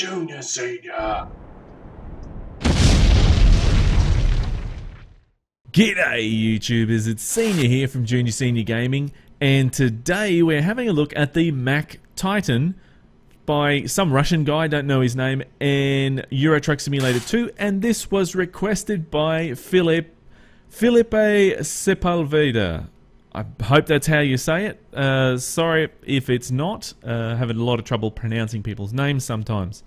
Junior Senior. G'day YouTubers, it's Senior here from Junior Senior Gaming, and today we're having a look at the Mack Titan by some Russian guy, don't know his name, in Euro Truck Simulator 2, and this was requested by Filipe Sepulveda. I hope that's how you say it. Sorry if it's not. Having a lot of trouble pronouncing people's names sometimes.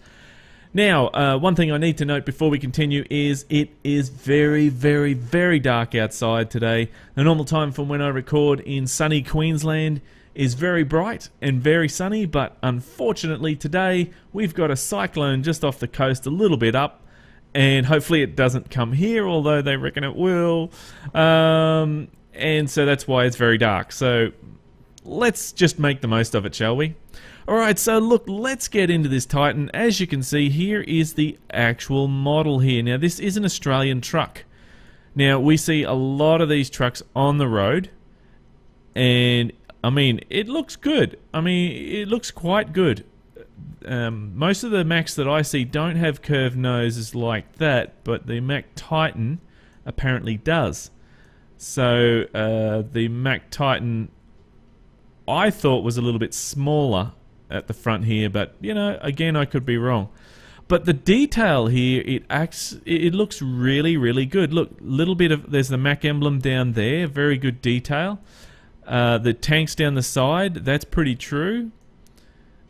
Now, one thing I need to note before we continue is it is very, very, very dark outside today. The normal time from when I record in sunny Queensland is very bright and very sunny, but unfortunately today we've got a cyclone just off the coast a little bit up, and hopefully it doesn't come here, although they reckon it will. And so that's why it's very dark. So let's just make the most of it, shall we? Alright, so look, let's get into this Titan. As you can see, here is the actual model here. Now, this is an Australian truck. Now, we see a lot of these trucks on the road, and, I mean, it looks good. I mean, it looks quite good. Most of the Macks that I see don't have curved noses like that, but the Mack Titan apparently does. So, the Mack Titan, I thought was a little bit smaller at the front here, but you know, again, I could be wrong. But the detail here, it looks really, really good. Look, little bit of, there's the Mack emblem down there, very good detail. The tanks down the side, that's pretty true.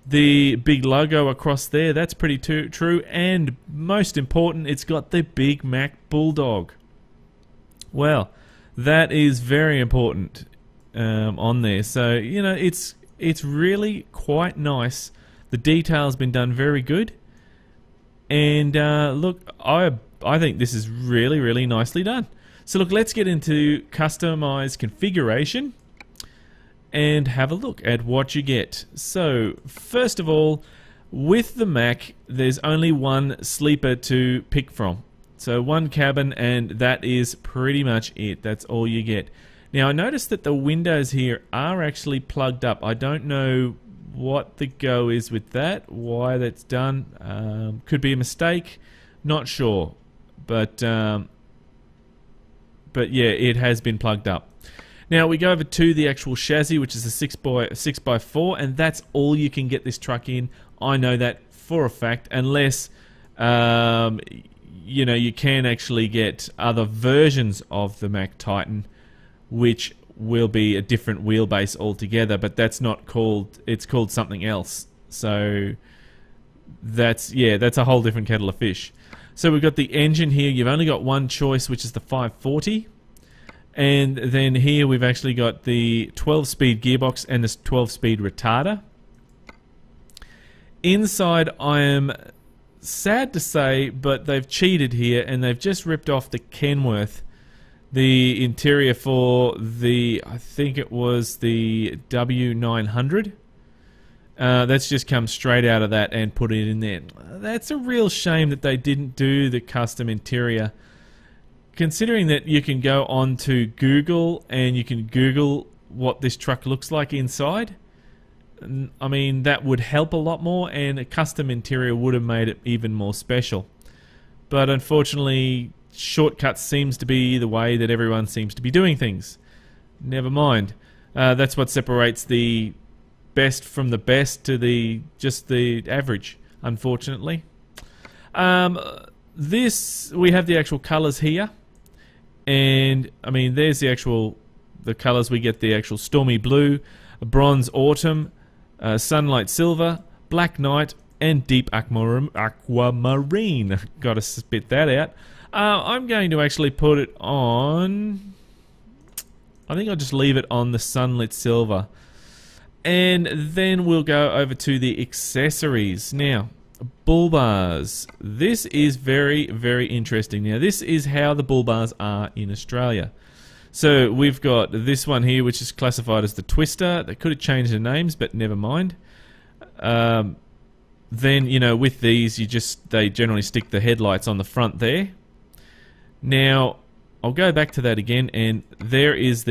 The big logo across there, that's pretty true. And most important, it's got the big Mack Bulldog. Well, that is very important on there. So, you know, it's really quite nice. The detail's been done very good, and look, I think this is really, really nicely done. So look, let's get into customize configuration and have a look at what you get. So first of all, with the Mack, there's only one sleeper to pick from. So one cabin, and that is pretty much it. That's all you get. Now, I noticed that the windows here are actually plugged up. I don't know what the go is with that, why that's done. Could be a mistake, not sure. But yeah, it has been plugged up. Now, we go over to the actual chassis, which is a 6x4, and that's all you can get this truck in. I know that for a fact, unless you know, you can actually get other versions of the Mack Titan, which will be a different wheelbase altogether, but that's not called, it's called something else. So that's, yeah, that's a whole different kettle of fish. So we've got the engine here. You've only got one choice, which is the 540, and then here we've actually got the 12-speed gearbox and this 12-speed retarder. Inside, I am sad to say, but they've cheated here, and they've just ripped off the Kenworth, the interior for the, I think it was the W900. That's just come straight out of that and put it in there. That's a real shame that they didn't do the custom interior, considering that you can go on to Google and you can Google what this truck looks like inside. I mean, that would help a lot more, and a custom interior would have made it even more special. But unfortunately, shortcuts seems to be the way that everyone seems to be doing things. Never mind. That's what separates the best from the best to the just the average, unfortunately. This, we have the actual colours here, and I mean, there's the colours. We get the actual stormy blue, bronze autumn, sunlight silver, black night, and deep aquamarine. Gotta spit that out. I'm going to actually put it on, I think I'll just leave it on the sunlit silver. And then we'll go over to the accessories. Now, bull bars. This is very, very interesting. Now, this is how the bull bars are in Australia. So we've got this one here, which is classified as the Twister. They could have changed the names, but never mind. Then, you know, with these, they generally stick the headlights on the front there. Now, I'll go back to that again, and there is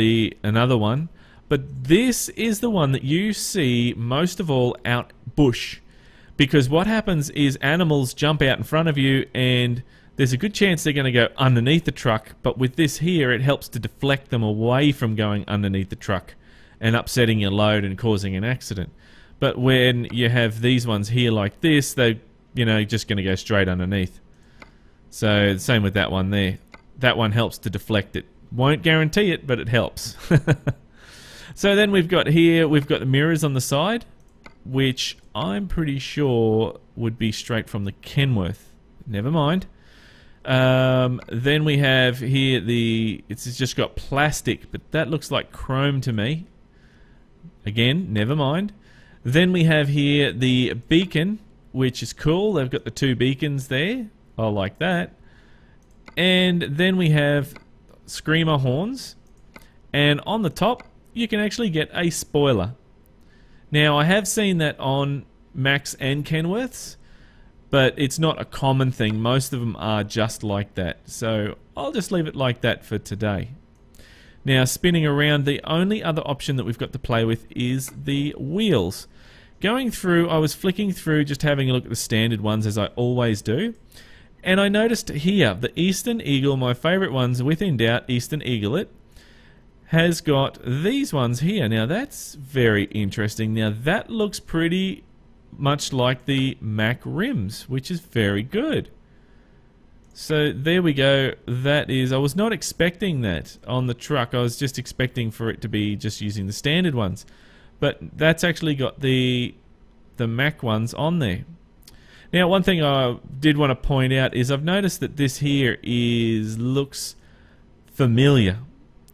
another one. But this is the one that you see most of all out bush. because what happens is animals jump out in front of you and there's a good chance they're going to go underneath the truck, but with this here it helps to deflect them away from going underneath the truck and upsetting your load and causing an accident. But when you have these ones here like this, they're just going to go straight underneath. So same with that one there. That one helps to deflect it. Won't guarantee it, but it helps. So then we've got the mirrors on the side, which I'm pretty sure would be straight from the Kenworth. Never mind. Then we have here it's just got plastic, but that looks like chrome to me. Again, never mind. Then we have here the beacon, which is cool. They've got the 2 beacons there. I like that. And then we have screamer horns. And on the top, you can actually get a spoiler. Now, I have seen that on Macks and Kenworths, but it's not a common thing. Most of them are just like that. So I'll just leave it like that for today. Now, spinning around, the only other option that we've got to play with is the wheels. Going through, I was flicking through, just having a look at the standard ones, as I always do. And I noticed here, the Eastern Eagle, my favourite ones, within doubt, Eastern Eaglet, has got these ones here. Now, that's very interesting. Now, that looks pretty much like the Mack rims, which is very good. So there we go. That is, I was not expecting that on the truck. I was just expecting for it to be just using the standard ones. But that's actually got the Mack ones on there. Now, one thing I did want to point out is I've noticed that this here looks familiar.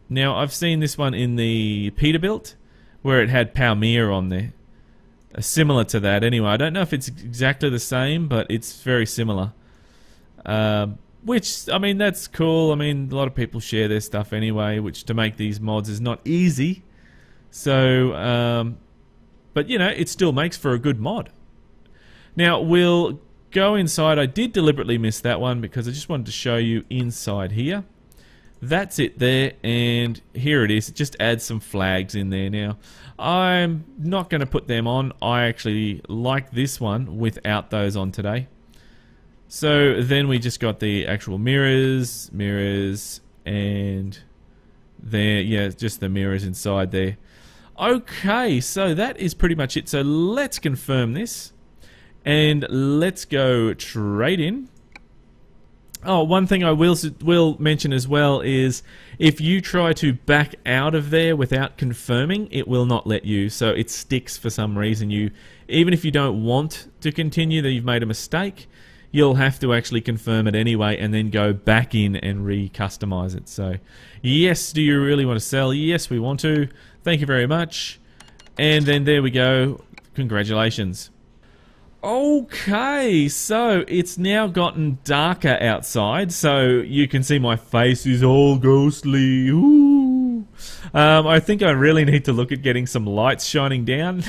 Now, I've seen this one in the Peterbilt where it had Palmyra on there. Similar to that anyway. I don't know if it's exactly the same, but it's very similar. Which, I mean, that's cool. I mean, a lot of people share their stuff anyway, which to make these mods is not easy. So, but you know, it still makes for a good mod. Now, we'll go inside. I did deliberately miss that one because I just wanted to show you inside here. That's it there, and here it is. It just adds some flags in there. Now, I'm not going to put them on. I actually like this one without those on today. So then we just got the actual mirrors, and there, yeah, just the mirrors inside there. Okay, so that is pretty much it. So let's confirm this, and let's go trade in. Oh, one thing I will mention as well is if you try to back out of there without confirming, it will not let you. So it sticks for some reason. Even if you don't want to continue, that you've made a mistake, you'll have to actually confirm it anyway and then go back in and re-customize it. So, yes, do you really want to sell? Yes, we want to. Thank you very much. And then there we go. Congratulations. Okay, so it's now gotten darker outside, so you can see my face is all ghostly. Ooh. I think I really need to look at getting some lights shining down.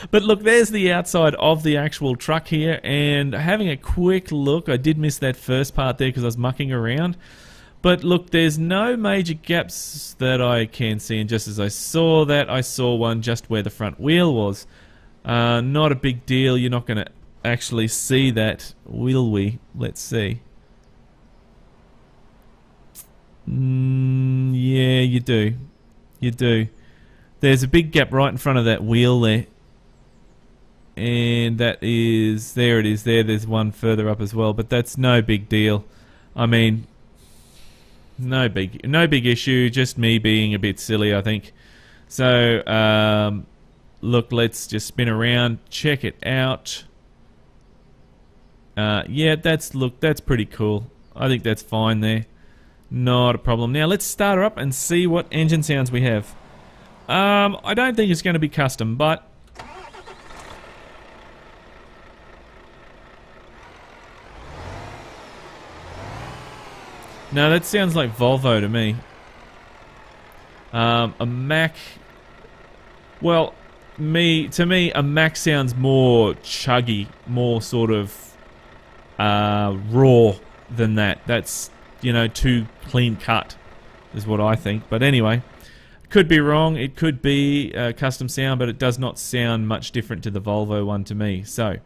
But look, there's the outside of the actual truck here, and having a quick look, I did miss that first part there because I was mucking around. But look, there's no major gaps that I can see, and just as I saw that, I saw one just where the front wheel was. Not a big deal. You're not going to actually see that, will we? Let's see. Yeah, you do. You do. There's a big gap right in front of that wheel there. And that is... There it is there. There's one further up as well. But that's no big deal. I mean... No big issue. Just me being a bit silly, I think. So, look, let's just spin around, check it out. Yeah, that's pretty cool. I think that's fine there. Not a problem. Now let's start her up and see what engine sounds we have. I don't think it's going to be custom, but no, that sounds like Volvo to me. A Mack. Well, to me, a Mack sounds more chuggy, more sort of raw than that. That's, you know, too clean cut, is what I think. But anyway, Could be wrong, it could be custom sound, but it does not sound much different to the Volvo one to me. So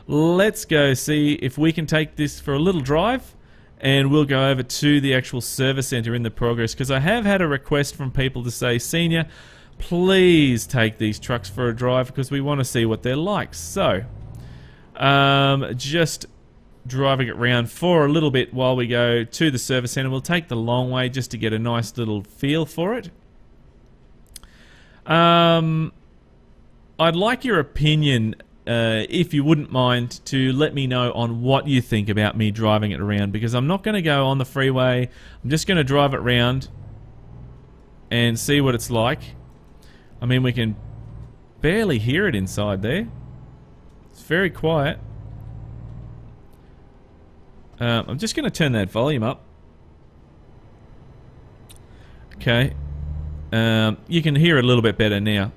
let's go see if we can take this for a little drive, and we'll go over to the actual service center in the progress, because I have had a request from people to say, Senior, please take these trucks for a drive because we want to see what they're like. So just driving it around for a little bit while we go to the service center. We'll take the long way just to get a nice little feel for it. I'd like your opinion, if you wouldn't mind, to let me know on what you think about me driving it around, because I'm not going to go on the freeway. I'm just going to drive it around and see what it's like. I mean, we can barely hear it inside there. It's very quiet. I'm just going to turn that volume up. Okay. You can hear it a little bit better now.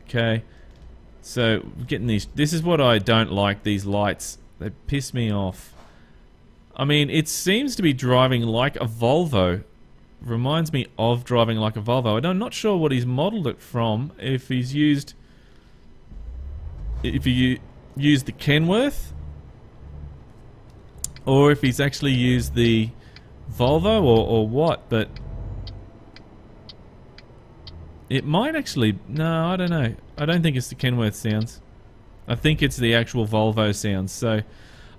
Okay. So, getting these... This is what I don't like, these lights. They piss me off. I mean, it seems to be driving like a Volvo. Reminds me of driving like a Volvo. And I'm not sure what he's modelled it from. If he's used... If he used the Kenworth, or if he's actually used the Volvo, or what, but it might actually... No, I don't know. I don't think it's the Kenworth sounds. I think it's the actual Volvo sounds. So,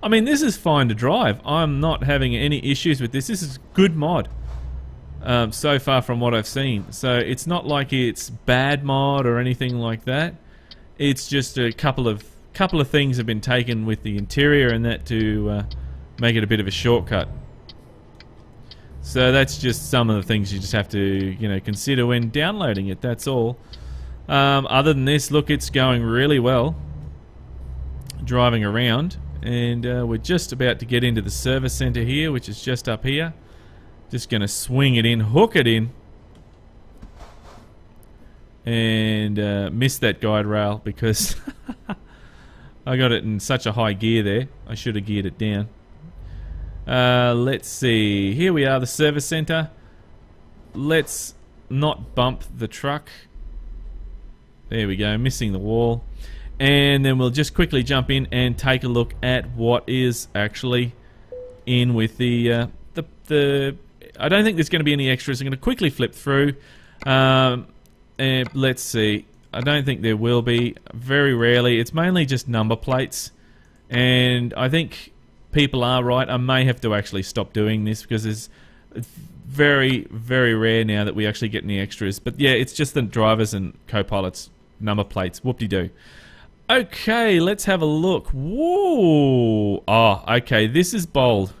I mean, this is fine to drive. I'm not having any issues with this. This is good mod. So far from what I've seen. So it's not like it's bad mod or anything like that. It's just a couple of things have been taken with the interior and that to make it a bit of a shortcut. So that's just some of the things you just have to, you know, consider when downloading it. That's all. Other than this, look, it's going really well driving around, and we're just about to get into the service center here, which is just up here. Just going to swing it in, hook it in, and miss that guide rail because I got it in such a high gear there. I should have geared it down. Let's see. Here we are, the service center. Let's not bump the truck. There we go, missing the wall. And then we'll just quickly jump in and take a look at what is actually in with the I don't think there's going to be any extras. I'm going to quickly flip through. And let's see. I don't think there will be. Very rarely. It's mainly just number plates. And I think people are right. I may have to actually stop doing this because it's very, very rare now that we actually get any extras. But yeah, it's just the drivers and co-pilots number plates. Whoop-de-doo. Okay, let's have a look. Whoa! Oh, okay, this is bold.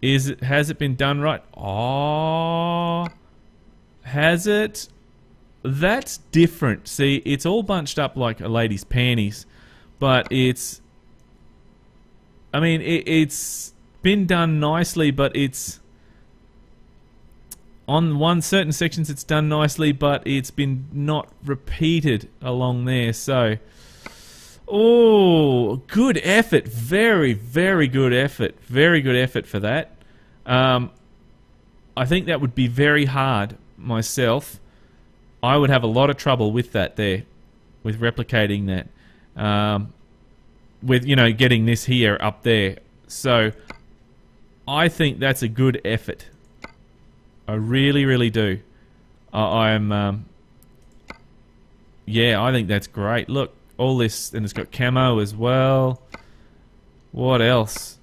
Has it been done right? Oh, has it? That's different. See, it's all bunched up like a lady's panties, but it's... I mean, it's been done nicely, but it's... On certain sections it's done nicely, but it's been not repeated along there, so... Oh, good effort. Very, very good effort. Very good effort for that. I think that would be very hard myself. I would have a lot of trouble with that there, with replicating that. With, you know, getting this here up there. So, I think that's a good effort. I really, really do. Yeah, I think that's great. Look, all this, and it's got camo as well. What else?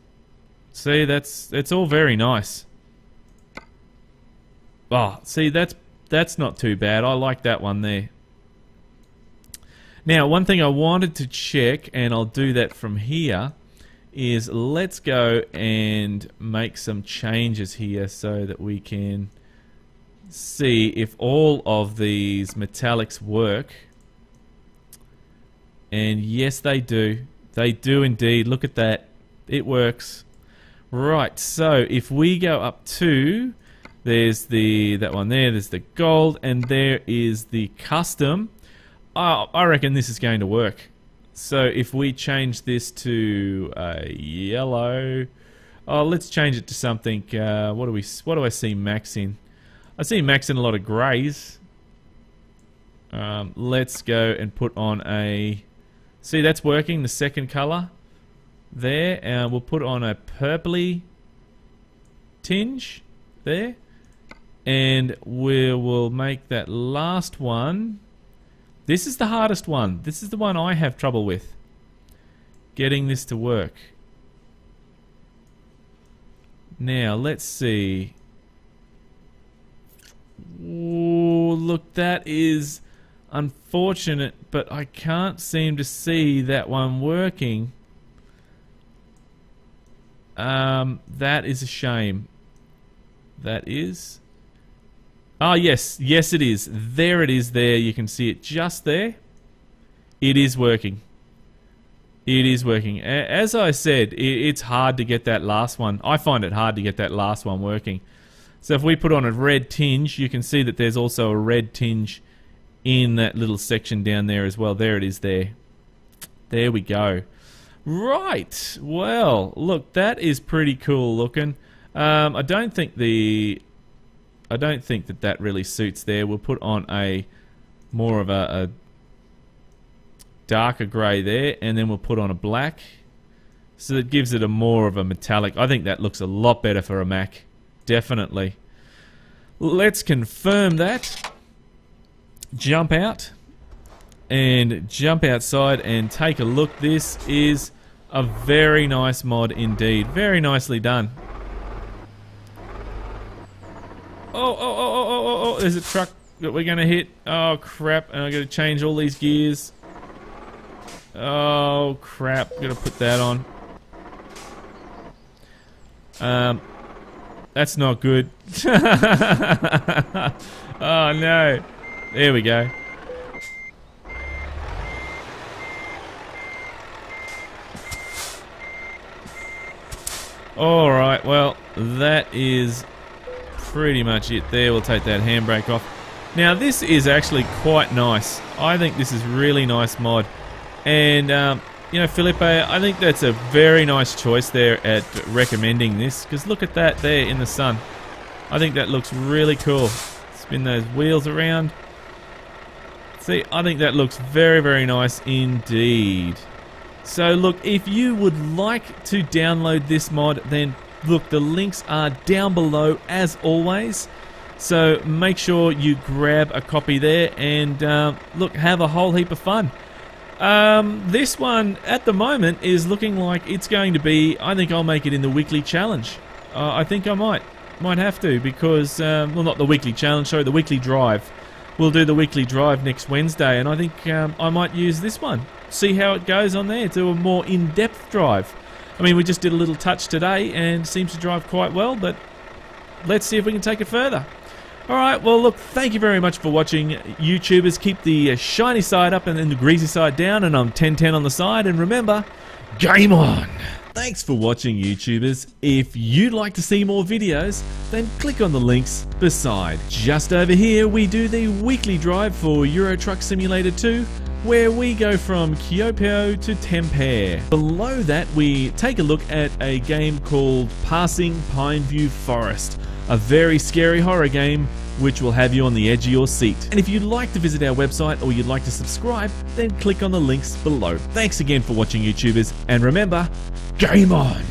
See, that's all very nice. Oh, see, that's not too bad. I like that one there. Now, one thing I wanted to check, and I'll do that from here, is let's go and make some changes here so that we can see if all of these metallics work. And yes, they do. They do indeed. Look at that. It works. Right, so if we go up to... There's that one there, there's the gold, and there is the custom. Oh, I reckon this is going to work. So if we change this to yellow... Oh, let's change it to something. What do I see Max in? I see Max in a lot of greys. Let's go and put on a... See, that's working, the second colour there. We'll put on a purpley tinge there. And we will make that last one... This is the hardest one. This is the one I have trouble with. Getting this to work. Now, let's see. Ooh, look, that is unfortunate, but I can't seem to see that one working. That is a shame. That is... Oh, yes. Yes, it is. There it is there. You can see it just there. It is working. It is working. As I said, it's hard to get that last one. I find it hard to get that last one working. So if we put on a red tinge, you can see that there's also a red tinge in that little section down there as well. There it is there. There we go. Right. Well, look, that is pretty cool looking. I don't think that really suits there. We'll put on a more of a darker grey there, and then we'll put on a black, so it gives it a more of a metallic. I think that looks a lot better for a Mac, definitely. Let's confirm that. Jump out and jump outside and take a look. This is a very nice mod indeed. Very nicely done. Oh, there's a truck that we're gonna hit. Oh crap, and I gotta change all these gears. Oh crap, gotta put that on. That's not good. Oh no. There we go. Alright, well, that is pretty much it there. We'll take that handbrake off. Now this is actually quite nice. I think this is really nice mod. And, you know, Felipe, I think that's a very nice choice there at recommending this. Because look at that there in the sun. I think that looks really cool. Spin those wheels around. See, I think that looks very, very nice indeed. So look, if you would like to download this mod, then look, the links are down below as always. So make sure you grab a copy there and look, have a whole heap of fun. This one at the moment is looking like it's going to be, I think I'll make it in the weekly challenge. I think I might have to, because, well, not the weekly challenge, sorry, the weekly drive. We'll do the weekly drive next Wednesday, and I think I might use this one. See how it goes on there, do a more in-depth drive. I mean, we just did a little touch today, and seems to drive quite well, but let's see if we can take it further. Alright, well look, thank you very much for watching, YouTubers. Keep the shiny side up and then the greasy side down, and I'm 1010 on the side, and remember, game on! Thanks for watching, YouTubers. If you'd like to see more videos, then click on the links beside. Just over here, we do the weekly drive for Euro Truck Simulator 2, where we go from Kyopio to Tampere. Below that, we take a look at a game called Passing Pineview Forest, a very scary horror game which will have you on the edge of your seat. And if you'd like to visit our website or you'd like to subscribe, then click on the links below. Thanks again for watching, YouTubers, and remember, game on!